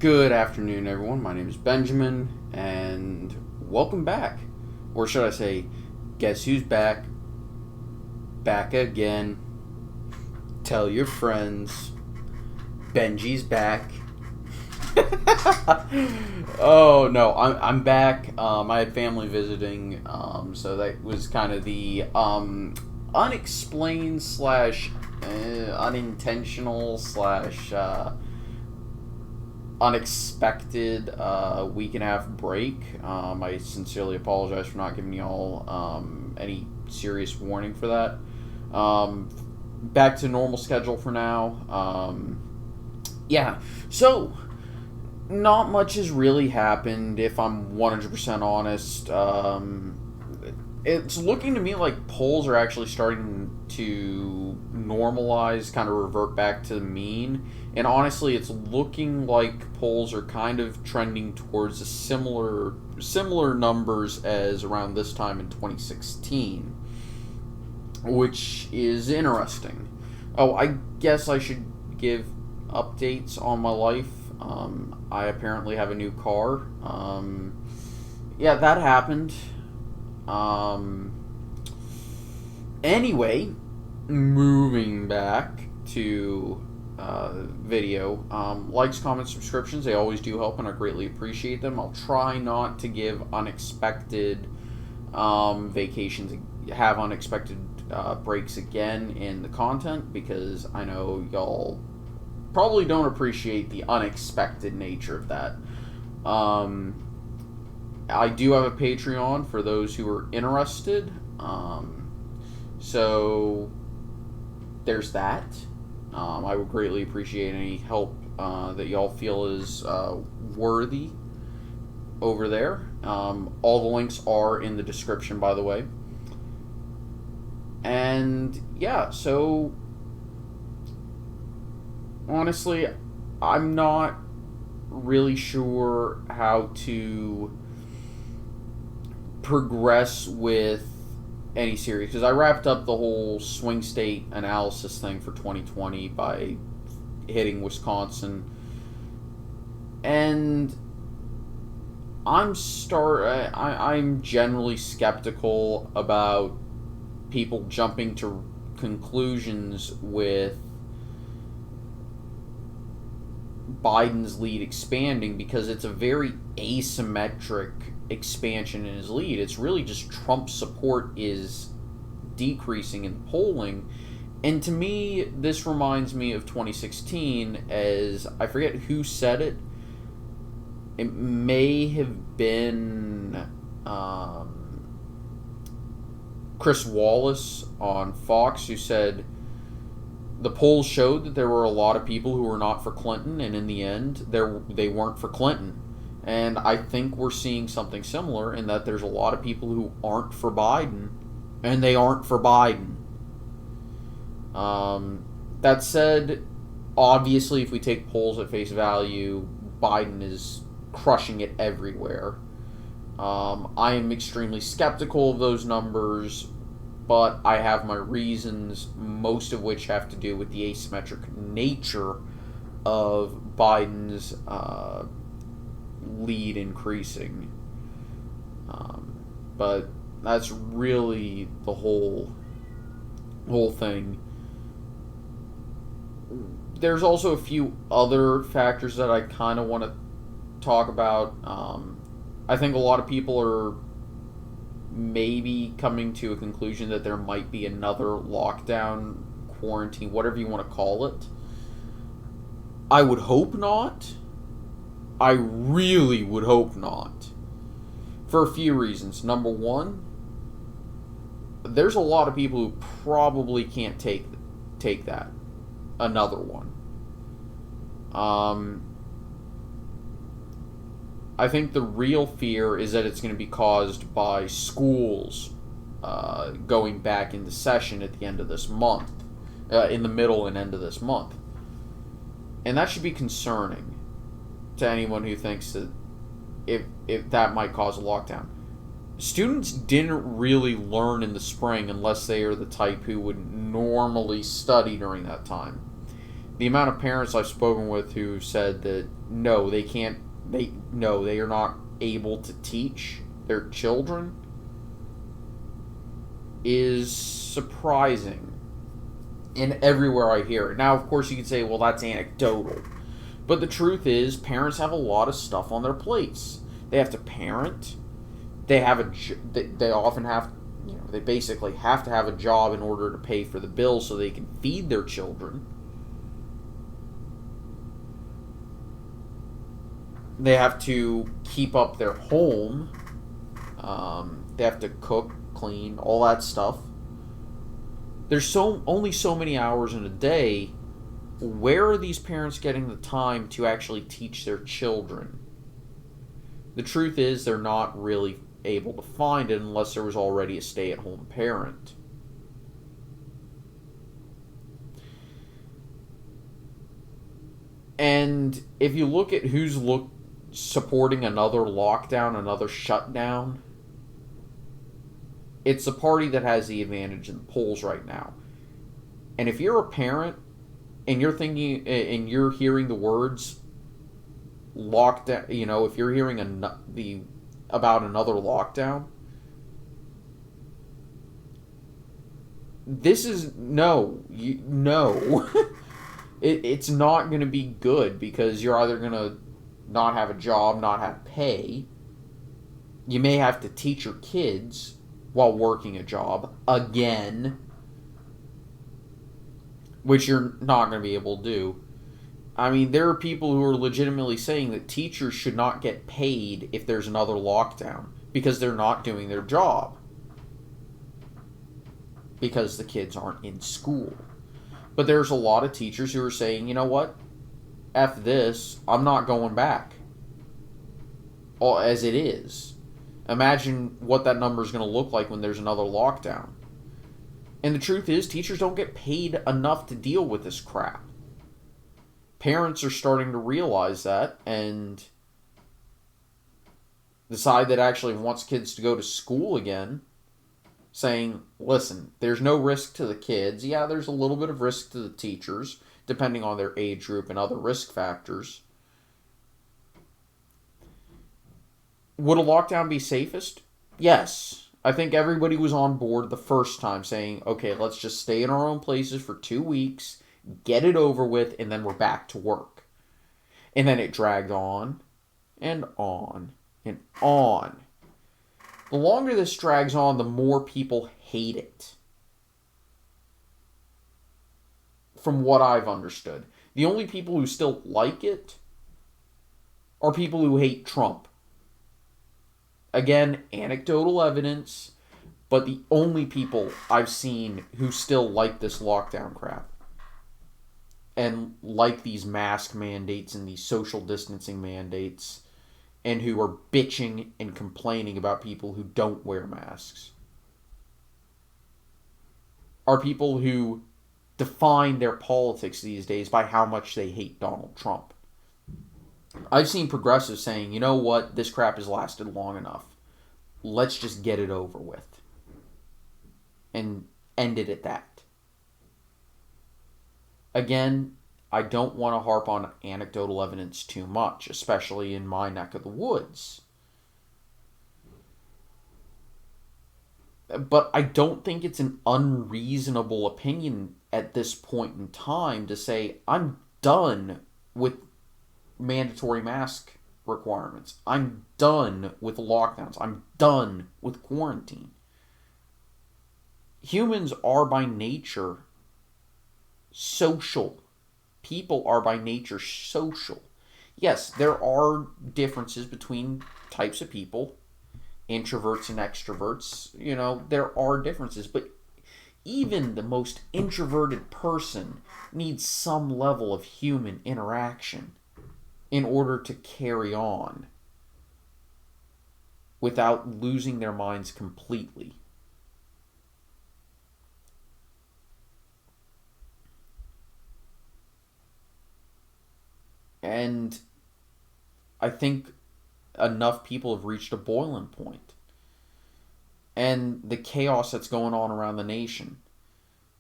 Good afternoon, everyone. My name is Benjamin, and welcome back. Or should I say, guess who's back? Back again. Tell your friends. Benji's back. Oh no, I'm back. I had family visiting, so that was kind of the unexplained slash unintentional slash unexpected week and a half break. I sincerely apologize for not giving y'all any serious warning for that. Back to normal schedule for now. Yeah, so not much has really happened, if I'm 100% honest. It's looking to me like polls are actually starting to normalize, kind of revert back to the mean. And honestly, it's looking like polls are kind of trending towards a similar numbers as around this time in 2016, which is interesting. Oh, I guess I should give updates on my life. I apparently have a new car. Yeah, that happened. Anyway, moving back to video. Likes, comments, subscriptions, they always do help, and I greatly appreciate them. I'll try not to give unexpected vacations, have unexpected breaks again in the content, because I know y'all probably don't appreciate the unexpected nature of that. I do have a Patreon for those who are interested. So there's that. I would greatly appreciate any help that y'all feel is worthy over there. All the links are in the description, by the way. And yeah, so honestly, I'm not really sure how to progress with any series, because I wrapped up the whole swing state analysis thing for 2020 by hitting Wisconsin, and I'm generally skeptical about people jumping to conclusions with Biden's lead expanding, because it's a very asymmetric expansion in his lead. It's really just Trump's support is decreasing in polling. And to me, this reminds me of 2016, as I forget who said it. It may have been Chris Wallace on Fox, who said the polls showed that there were a lot of people who were not for Clinton, and in the end, they weren't for Clinton. And I think we're seeing something similar, in that there's a lot of people who aren't for Biden, and they aren't for Biden. That said, obviously, if we take polls at face value, Biden is crushing it everywhere. I am extremely skeptical of those numbers, but I have my reasons, most of which have to do with the asymmetric nature of Biden's lead increasing. But that's really the whole thing. There's also a few other factors that I kind of want to talk about. I think a lot of people are maybe coming to a conclusion that there might be another lockdown, quarantine, whatever you want to call it. I would hope not. I really would hope not. For a few reasons. Number one, there's a lot of people who probably can't take that. Another one. I think the real fear is that it's going to be caused by schools going back into session at the end of this month. In the middle and end of this month. And that should be concerning to anyone who thinks that if that might cause a lockdown. Students didn't really learn in the spring unless they are the type who would normally study during that time. the amount of parents I've spoken with who said that no, they can't, they are not able to teach their children is surprising. And everywhere I hear it. Now, of course, you can say, well, that's anecdotal. But the truth is, parents have a lot of stuff on their plates. They have to parent. They often have, they basically have to have a job in order to pay for the bills so they can feed their children. They have to keep up their home. They have to cook, clean, all that stuff. There's only so many hours in a day. Where are these parents getting the time to actually teach their children? The truth is, they're not really able to find it unless there was already a stay-at-home parent. And if you look at who's supporting another lockdown, another shutdown, it's the party that has the advantage in the polls right now. And if you're a parent and you're thinking and you're hearing the words lockdown, if you're hearing about another lockdown, this is no. It's not going to be good, because you're either going to not have a job, not have pay. You may have to teach your kids while working a job again, which you're not going to be able to do. I mean, there are people who are legitimately saying that teachers should not get paid if there's another lockdown because they're not doing their job, because the kids aren't in school. But there's a lot of teachers who are saying, you know what? F this, I'm not going back. As it is. Imagine what that number is going to look like when there's another lockdown. And the truth is, teachers don't get paid enough to deal with this crap. Parents are starting to realize that and decide that actually wants kids to go to school again, saying, listen, there's no risk to the kids. Yeah, there's a little bit of risk to the teachers, depending on their age group and other risk factors. Would a lockdown be safest? Yes. I think everybody was on board the first time saying, okay, let's just stay in our own places for 2 weeks, get it over with, and then we're back to work. And then it dragged on and on and on. The longer this drags on, the more people hate it. From what I've understood. The only people who still like it are people who hate Trump. Again, anecdotal evidence, but the only people I've seen who still like this lockdown crap and like these mask mandates and these social distancing mandates, and who are bitching and complaining about people who don't wear masks, are people who define their politics these days by how much they hate Donald Trump. I've seen progressives saying, you know what, this crap has lasted long enough. Let's just get it over with. And end it at that. Again, I don't want to harp on anecdotal evidence too much, especially in my neck of the woods. But I don't think it's an unreasonable opinion at this point in time to say, I'm done with mandatory mask requirements. I'm done with lockdowns. I'm done with quarantine. Humans are by nature social. People are by nature social. Yes, there are differences between types of people, introverts and extroverts. There are differences, but even the most introverted person needs some level of human interaction in order to carry on without losing their minds completely. And I think enough people have reached a boiling point. And the chaos that's going on around the nation.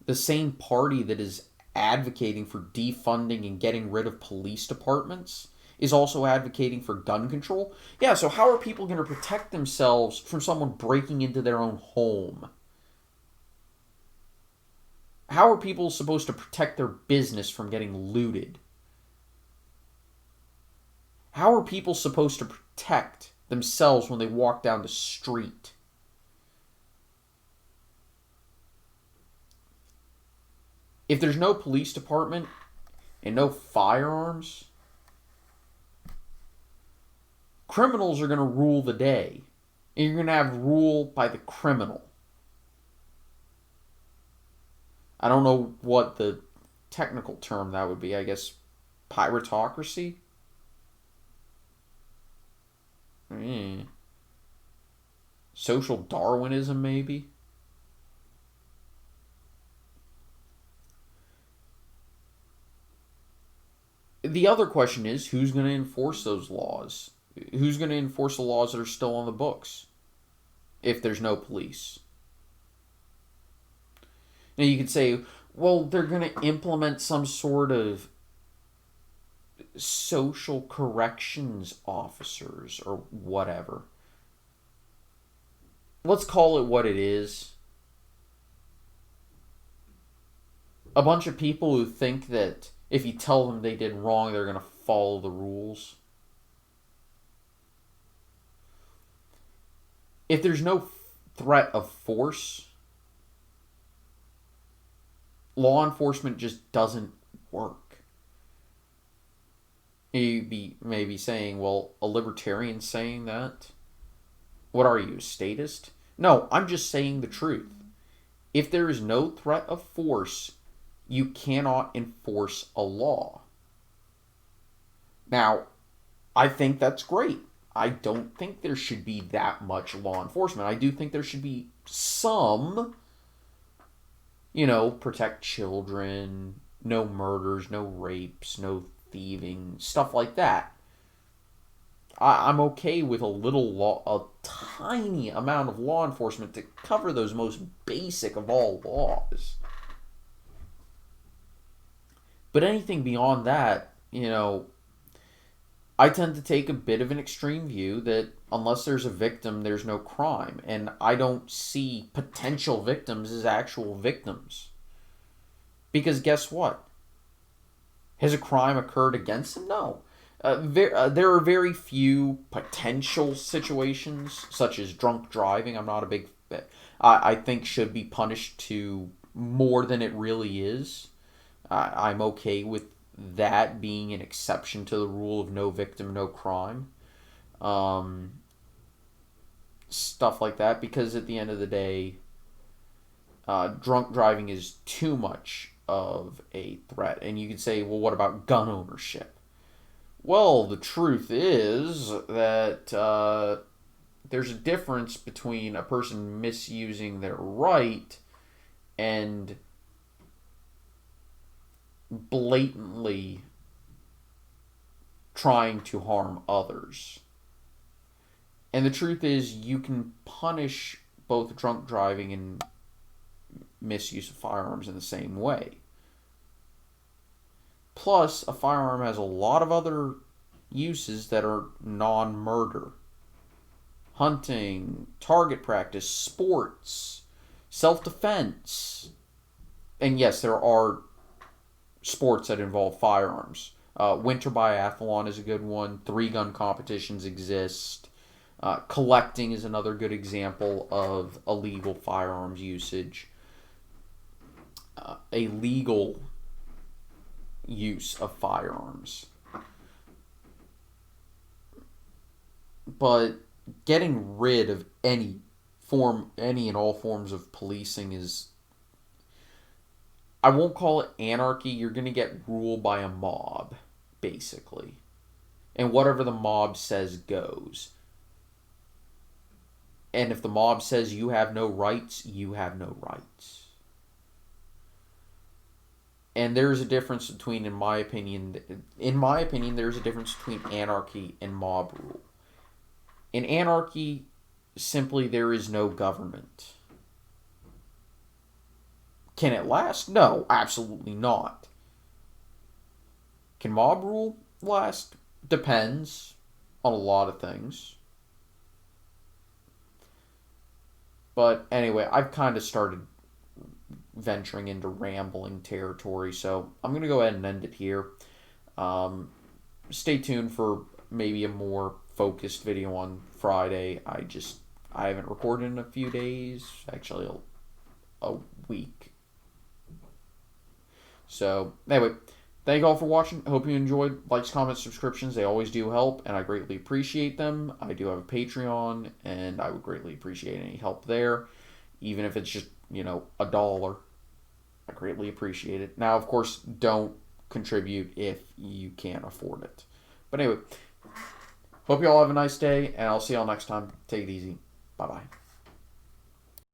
The same party that is advocating for defunding and getting rid of police departments is also advocating for gun control. Yeah, so how are people going to protect themselves from someone breaking into their own home? How are people supposed to protect their business from getting looted? How are people supposed to protect themselves when they walk down the street? If there's no police department and no firearms, criminals are going to rule the day. And you're going to have rule by the criminal. I don't know what the technical term that would be. I guess pirateocracy? Social Darwinism, maybe? The other question is, who's going to enforce those laws? Who's going to enforce the laws that are still on the books if there's no police? Now you could say, well, they're going to implement some sort of social corrections officers or whatever. Let's call it what it is. A bunch of people who think that if you tell them they did wrong, they're going to follow the rules. If there's no threat of force, law enforcement just doesn't work. You'd be maybe saying, well, a libertarian saying that? What are you, a statist? No, I'm just saying the truth. If there is no threat of force, you cannot enforce a law. Now, I think that's great. I don't think there should be that much law enforcement. I do think there should be some, protect children, no murders, no rapes, no thieving, stuff like that. I'm okay with a tiny amount of law enforcement to cover those most basic of all laws. But anything beyond that, I tend to take a bit of an extreme view that unless there's a victim, there's no crime. And I don't see potential victims as actual victims. Because guess what? Has a crime occurred against them? No. There are very few potential situations, such as drunk driving. I'm not a big... I think should be punished to more than it really is. I'm okay with that being an exception to the rule of no victim, no crime. Stuff like that, because at the end of the day, drunk driving is too much of a threat. And you could say, well, what about gun ownership? Well, the truth is that there's a difference between a person misusing their right and blatantly trying to harm others. And the truth is, you can punish both drunk driving and misuse of firearms in the same way. Plus, a firearm has a lot of other uses that are non-murder. Hunting, target practice, sports, self-defense. And yes, there are sports that involve firearms. Winter biathlon is a good one. 3-gun competitions exist. Collecting is another good example of illegal firearms usage. A legal use of firearms. But getting rid of any and all forms of policing is... I won't call it anarchy. You're going to get ruled by a mob, basically. And whatever the mob says goes. And if the mob says you have no rights, you have no rights. And there's a difference between, in my opinion, there's a difference between anarchy and mob rule. In anarchy, simply there is no government. Can it last? No, absolutely not. Can mob rule last? Depends on a lot of things. But anyway, I've kind of started venturing into rambling territory, so I'm going to go ahead and end it here. Stay tuned for maybe a more focused video on Friday. I haven't recorded in a few days, actually a week. So anyway, thank you all for watching. I hope you enjoyed. Likes, comments, subscriptions, they always do help, and I greatly appreciate them. I do have a Patreon, and I would greatly appreciate any help there, even if it's just, $1. I greatly appreciate it. Now, of course, don't contribute if you can't afford it. But anyway, hope you all have a nice day, and I'll see y'all next time. Take it easy. Bye-bye.